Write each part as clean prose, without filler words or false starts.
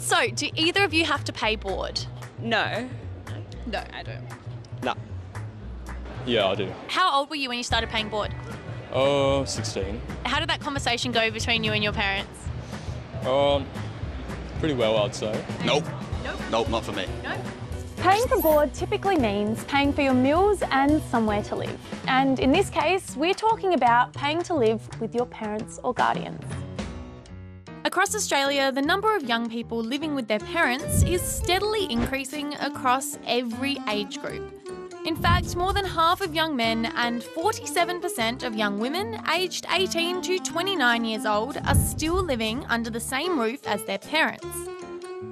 So, do either of you have to pay board? No. No, I don't. No. Yeah, I do. How old were you when you started paying board? 16. How did that conversation go between you and your parents? Pretty well, I'd say. Nope. Nope, not for me. No. Paying for board typically means paying for your meals and somewhere to live. And in this case, we're talking about paying to live with your parents or guardians. Across Australia, the number of young people living with their parents is steadily increasing across every age group. In fact, more than half of young men and 47% of young women aged 18 to 29 years old are still living under the same roof as their parents.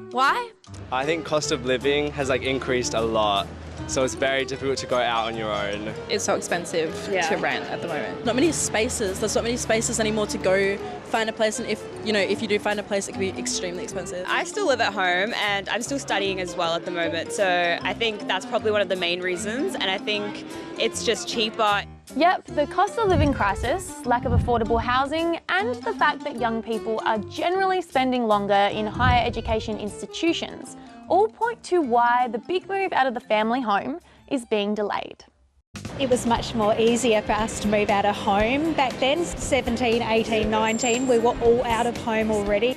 Why? I think cost of living has increased a lot, so it's very difficult to go out on your own. It's so expensive to rent at the moment. Not many spaces. There's not many spaces anymore to go find a place, and if you do find a place, it can be extremely expensive. I still live at home and I'm still studying as well at the moment, so I think that's probably one of the main reasons, and I think it's just cheaper. Yep, the cost of living crisis, lack of affordable housing, and the fact that young people are generally spending longer in higher education institutions all point to why the big move out of the family home is being delayed. It was much more easier for us to move out of home back then. 17, 18, 19, we were all out of home already.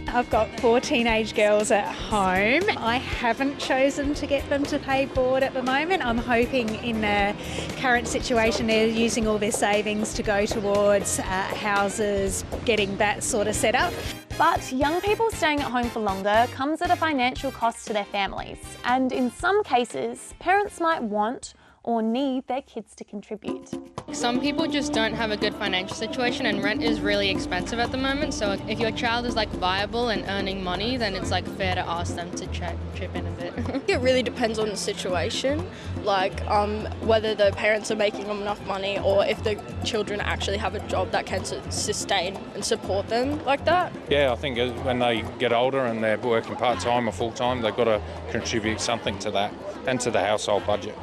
I've got 4 teenage girls at home. I haven't chosen to get them to pay board at the moment. I'm hoping in the current situation they're using all their savings to go towards houses, getting that sort of set up. But young people staying at home for longer comes at a financial cost to their families. And in some cases, parents might want or need their kids to contribute. Some people just don't have a good financial situation, and rent is really expensive at the moment, so if your child is viable and earning money, then it's fair to ask them to chip in a bit. It really depends on the situation, whether the parents are making enough money or if the children actually have a job that can sustain and support them like that. Yeah, I think when they get older and they're working part-time or full-time, they've got to contribute something to that and to the household budget.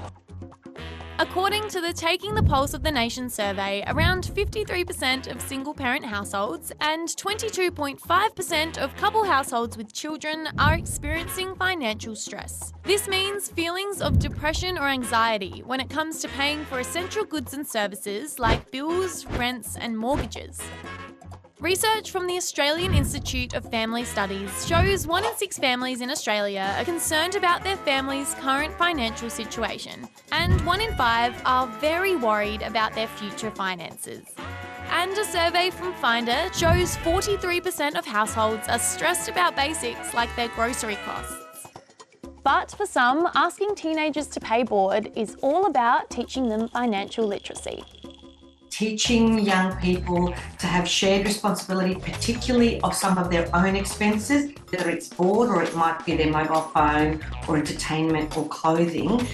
According to the Taking the Pulse of the Nation survey, around 53% of single-parent households and 22.5% of couple households with children are experiencing financial stress. This means feelings of depression or anxiety when it comes to paying for essential goods and services like bills, rents, and mortgages. Research from the Australian Institute of Family Studies shows 1 in 6 families in Australia are concerned about their family's current financial situation, and 1 in 5 are very worried about their future finances. And a survey from Finder shows 43% of households are stressed about basics like their grocery costs. But for some, asking teenagers to pay board is all about teaching them financial literacy. Teaching young people to have shared responsibility, particularly of some of their own expenses, whether it's board or it might be their mobile phone or entertainment or clothing,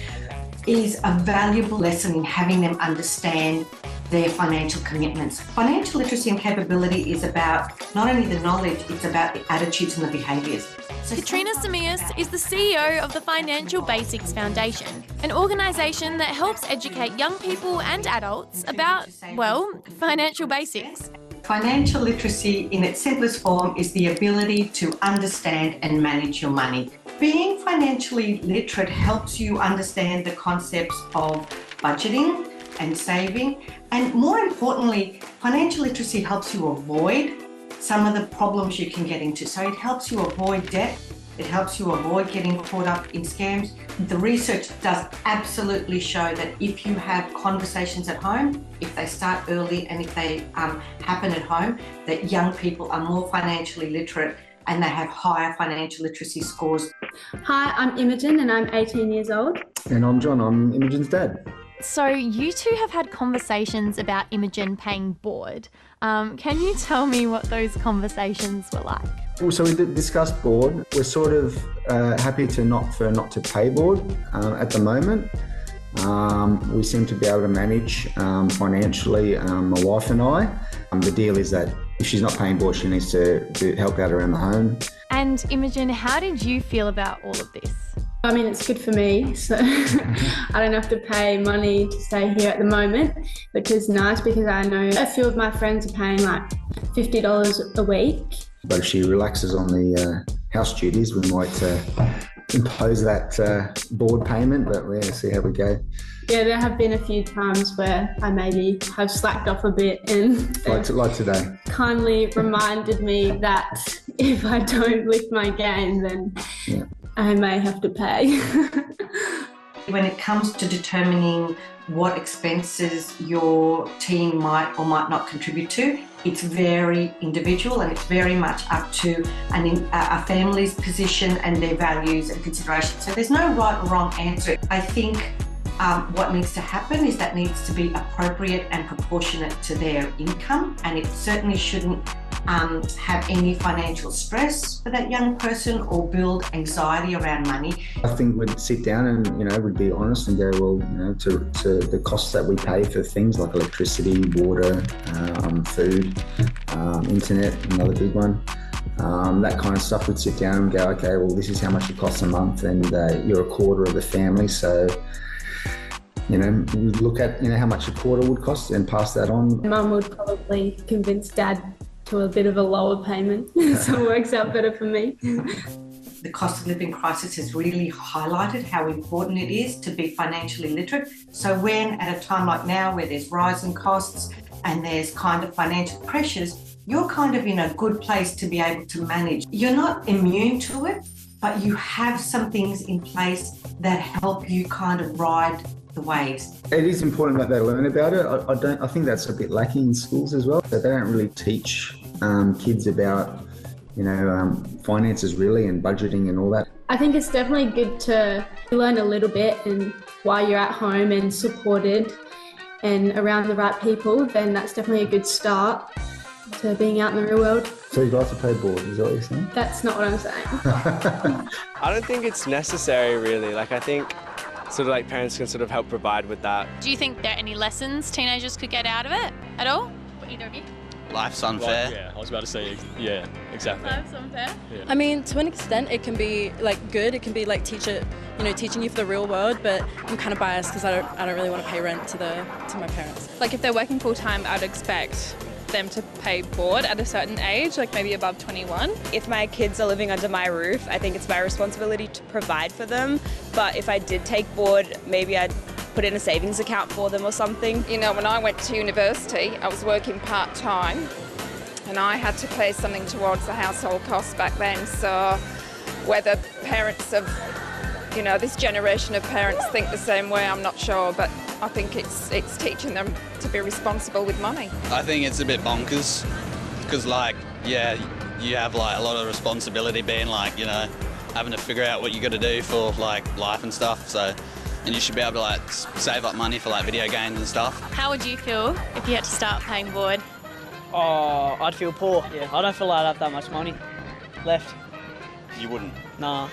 is a valuable lesson in having them understand their financial commitments. Financial literacy and capability is about not only the knowledge, it's about the attitudes and the behaviours. Katrina Samias is the CEO of the Financial Basics Foundation, an organisation that helps educate young people and adults about, financial basics. Financial literacy in its simplest form is the ability to understand and manage your money. Being financially literate helps you understand the concepts of budgeting and saving, and more importantly, financial literacy helps you avoid some of the problems you can get into. So it helps you avoid debt, it helps you avoid getting caught up in scams. The research does absolutely show that if you have conversations at home, if they start early and if they happen at home, that young people are more financially literate and they have higher financial literacy scores. Hi, I'm Imogen and I'm 18 years old. And I'm John, I'm Imogen's dad. So you two have had conversations about Imogen paying board. Can you tell me what those conversations were like? Well, so we discussed board. We're sort of happy to not to pay board at the moment. We seem to be able to manage financially, my wife and I. The deal is that if she's not paying board, she needs to help out around the home. And Imogen, how did you feel about all of this? I mean, it's good for me, so I don't have to pay money to stay here at the moment, which is nice because I know a few of my friends are paying like $50 a week. But if she relaxes on the house duties, we might impose that board payment, but we'll see how we go. Yeah, there have been a few times where I maybe have slacked off a bit and like today. Kindly reminded me that if I don't lift my game, then I may have to pay. When it comes to determining what expenses your teen might or might not contribute to, it's very individual and it's very much up to a family's position and their values and considerations. So there's no right or wrong answer. I think what needs to happen is that needs to be appropriate and proportionate to their income, and it certainly shouldn't have any financial stress for that young person or build anxiety around money. I think we'd sit down and, we'd be honest and go, well, to the costs that we pay for things like electricity, water, food, internet, another big one. That kind of stuff, we'd sit down and go, okay, well, this is how much it costs a month, and you're a quarter of the family, so we look at how much a quarter would cost and pass that on. Mum would probably convince Dad to a bit of a lower payment, so it works out better for me. The cost of living crisis has really highlighted how important it is to be financially literate. So when at a time like now where there's rising costs and there's kind of financial pressures, you're kind of in a good place to be able to manage. You're not immune to it, but you have some things in place that help you kind of ride the waves. It is important that they learn about it. I think that's a bit lacking in schools as well. They don't really teach kids about, finances really, and budgeting and all that. I think it's definitely good to learn a little bit, and while you're at home and supported and around the right people, then that's definitely a good start to being out in the real world. So you'd like to pay board, is that what you're saying? That's not what I'm saying. I don't think it's necessary really. I think sort of parents can sort of help provide with that. Do you think there are any lessons teenagers could get out of it at all? For either of you? Life's unfair. Yeah, I was about to say, yeah, exactly. Life's unfair? Yeah. I mean, to an extent, it can be good. It can be teaching you for the real world. But I'm kind of biased because I don't really want to pay rent to my parents. If they're working full time, I'd expect them to pay board at a certain age, maybe above 21. If my kids are living under my roof, I think it's my responsibility to provide for them. But if I did take board, maybe I'd put in a savings account for them or something. When I went to university, I was working part-time and I had to pay something towards the household costs back then. So whether parents of, this generation of parents think the same way, I'm not sure, but I think it's teaching them to be responsible with money. I think it's a bit bonkers because, you have a lot of responsibility being having to figure out what you got to do for life and stuff. So, and you should be able to save up money for video games and stuff. How would you feel if you had to start paying board? Oh, I'd feel poor. Yeah, I don't feel like I have that much money left. You wouldn't? Nah.